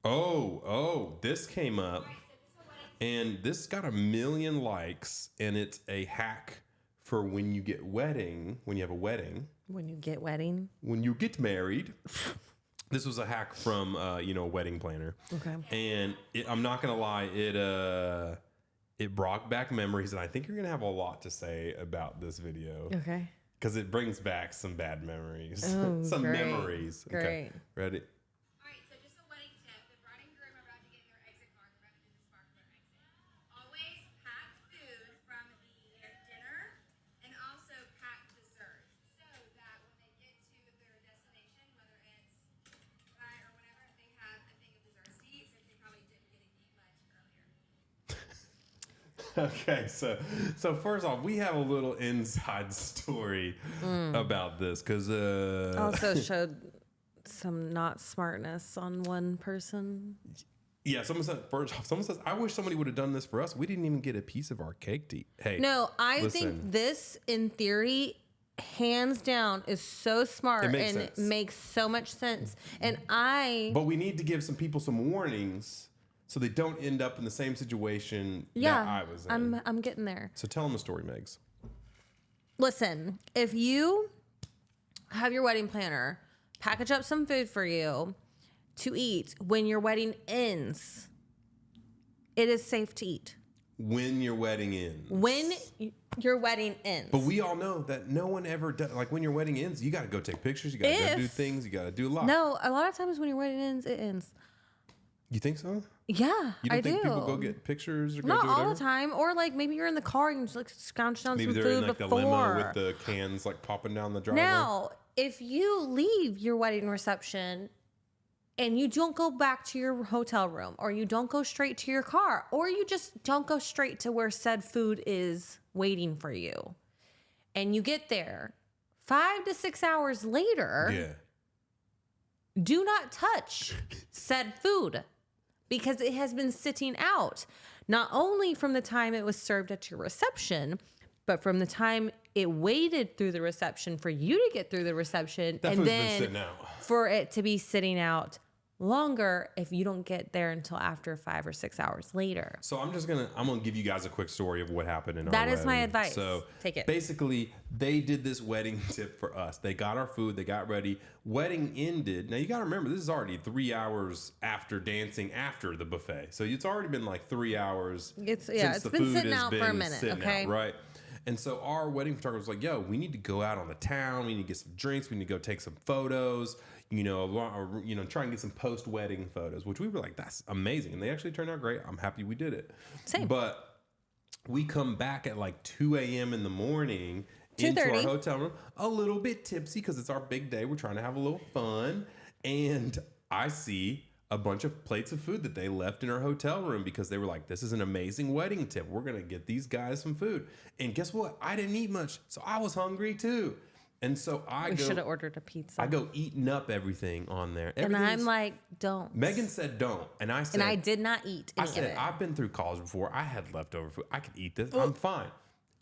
This came up, and this got 1 million likes, and it's a hack for when you get wedding, when you have a wedding. When you get wedding? When you get married. This was a hack from, a wedding planner. Okay. And I'm not going to lie, it brought back memories, and I think you're going to have a lot to say about this video. Okay. Because it brings back some bad memories. Oh, some great. memories. Great. Okay. Ready? All right, so just a wedding tip. The bride and groom are about to get in their exit cars. We're about to do the sparkler exit. Always pack food from the dinner and also pack dessert so that when they get to their destination, whether it's or whatever, they have a thing of desserts to eat since they probably didn't get to eat much earlier. Okay, so first off, we have a little inside story about this because Also showed some not smartness on one person. yeah, someone says, I wish somebody would have done this for us. We didn't even get a piece of our cake to eat. Hey, No, I listen, think this, in theory, hands down, is so smart It makes and sense. makes so much sense. And but we need to give some people some warnings so they don't end up in the same situation that I was in. I'm getting there. So tell them the story, Megs. Listen, if you have your wedding planner package up some food for you to eat when your wedding ends, it is safe to eat. When your wedding ends. When your wedding ends. But we all know that no one ever does. Like when your wedding ends, you got to go take pictures. You got to go do things. You got to do a lot. No, a lot of times when your wedding ends, it ends. You think so? Yeah, You don't think people go get pictures or go Not do all whatever? the time. Or like maybe you're in the car and you just like scrounge down Maybe some they're in food like before. the limo with the cans like popping down the driveway. Now, if you leave your wedding reception and you don't go back to your hotel room, or you don't go straight to your car, or you just don't go straight to where said food is waiting for you, and you get there 5 to 6 hours later, do not touch said food because it has been sitting out, not only from the time it was served at your reception, but from the time it waited through the reception for you to get through the reception, That and food's been then sitting out. for it to be sitting out longer if you don't get there until after 5 or 6 hours later. So I'm gonna give you guys a quick story of what happened in our That is my wedding. advice. So Take it. Basically, they did this wedding tip for us. They got our food, they got ready. Wedding ended. Now you gotta remember, this is already 3 hours after dancing after the buffet. So it's already been like 3 hours. It's since the been food sitting has out for a been minute, sitting okay? out, right? And so our wedding photographer was like, yo, we need to go out on the town. We need to get some drinks. We need to go take some photos, try and get some post-wedding photos, which we were like, that's amazing. And they actually turned out great. I'm happy we did it. Same. But we come back at like 2 a.m. in the morning into our 2:30. hotel room, a little bit tipsy because it's our big day. We're trying to have a little fun. And I see a bunch of plates of food that they left in our hotel room because they were like, this is an amazing wedding tip. We're going to get these guys some food. And guess what? I didn't eat much. So I was hungry too. And so We should have ordered a pizza. I go eating up everything on there. and I'm like, don't. Megan said don't. And I said, And I did not eat any I said, of it. I've been through college before. I had leftover food. I could eat this. I'm fine.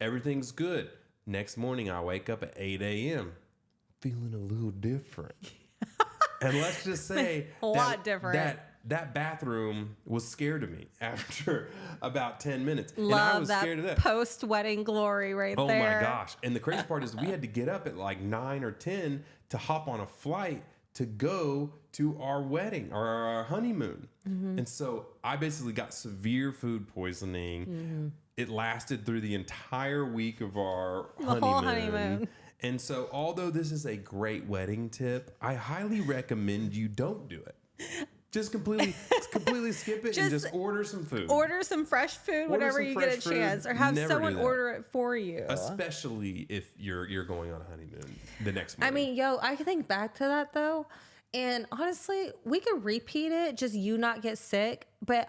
Everything's good. Next morning, I wake up at 8 a.m. feeling a little different. And let's just say A lot different. That bathroom was scared of me after about 10 minutes. Love and I was that scared of that. post-wedding glory right Oh there. my gosh. And the crazy part is we had to get up at like 9 or 10 to hop on a flight to go to our wedding or our honeymoon. And so I basically got severe food poisoning. It lasted through the entire week of our honeymoon. whole honeymoon. And so although this is a great wedding tip, I highly recommend you don't do it. Just completely skip it and just order some food. Order some fresh food whenever some you get a fresh food. chance, or have Never do someone that. order it for you. Especially if you're going on a honeymoon the next morning. I mean, I can think back to that though, and honestly, we could repeat it, just you not get sick. But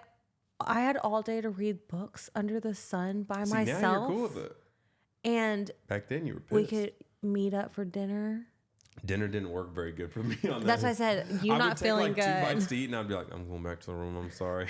I had all day to read books under the sun by See, myself. now you're cool with it. And Back then you were pissed. we could meet up for dinner. Dinner didn't work very good for me on that. That's why I said you I not would take feeling like good. 2 bites to eat, and I'd be like, I'm going back to the room. I'm sorry.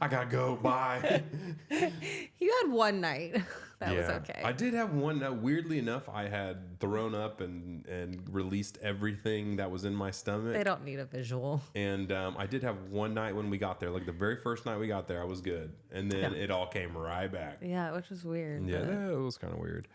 I gotta go. Bye. You had one night. That was okay. I did have one. Weirdly enough, I had thrown up and released everything that was in my stomach. They don't need a visual. And I did have one night when we got there, like the very first night we got there, I was good, and then it all came right back. Yeah, which was weird. Yeah, but- that was kind of weird.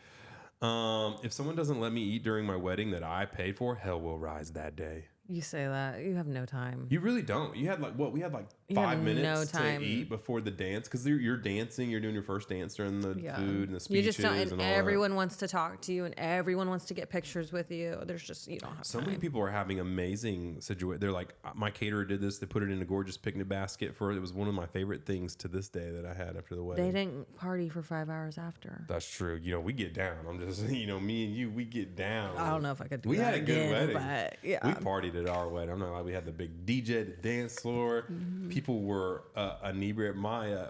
If someone doesn't let me eat during my wedding that I paid for, hell will rise that day. You say that. You have no time. You really don't. You had like what? We had like You 5 have minutes no to time. eat before the dance because you're dancing. You're doing your first dance during the food and the speeches. You just don't, and and all everyone wants to talk to you, and everyone wants to get pictures with you. There's just, you don't have So time. many people are having amazing situations. They're like, my caterer did this. They put it in a gorgeous picnic basket for it. It was one of my favorite things to this day that I had after the wedding. They didn't party for 5 hours after. That's true. You know, we get down. I'm just, me and you, we get down. I don't know if I could do We that had a good again, wedding. but yeah. We partied at our wedding. I'm not like we had the big DJ, the dance floor. Mm-hmm. People were inebriated.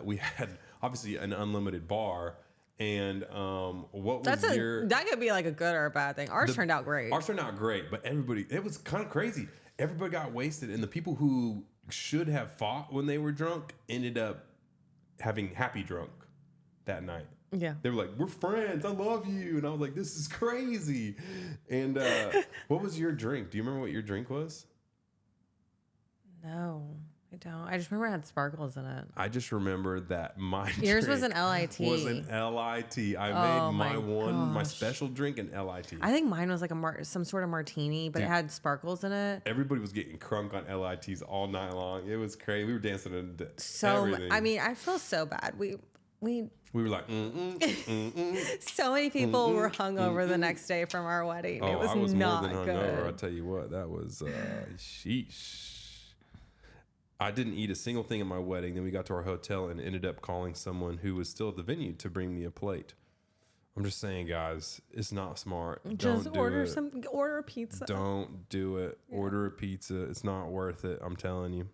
We had obviously an unlimited bar. And what was that could be like a good or a bad thing. Ours turned out great. Ours turned out great, but it was kind of crazy. Everybody got wasted, and the people who should have fought when they were drunk ended up having happy drunk that night. Yeah. They were like, "We're friends. I love you," and I was like, "This is crazy." And what was your drink? Do you remember what your drink was? No, I don't. I just remember it had sparkles in it. I just remember that my Yours was drink an LIT. Was an LIT. I Oh made my gosh. special drink an LIT. I think mine was like some sort of martini, but it had sparkles in it. Everybody was getting crunk on LITs all night long. It was crazy. We were dancing and So everything. I mean, I feel so bad. We We were like, so many people were hungover the next day from our wedding. Oh, it was I was not more than good. hungover. I'll tell you what, that was sheesh. I didn't eat a single thing at my wedding. Then we got to our hotel and ended up calling someone who was still at the venue to bring me a plate. I'm just saying, guys, it's not smart. Just Don't do order it. order a pizza. Don't do it. Order a pizza. It's not worth it. I'm telling you.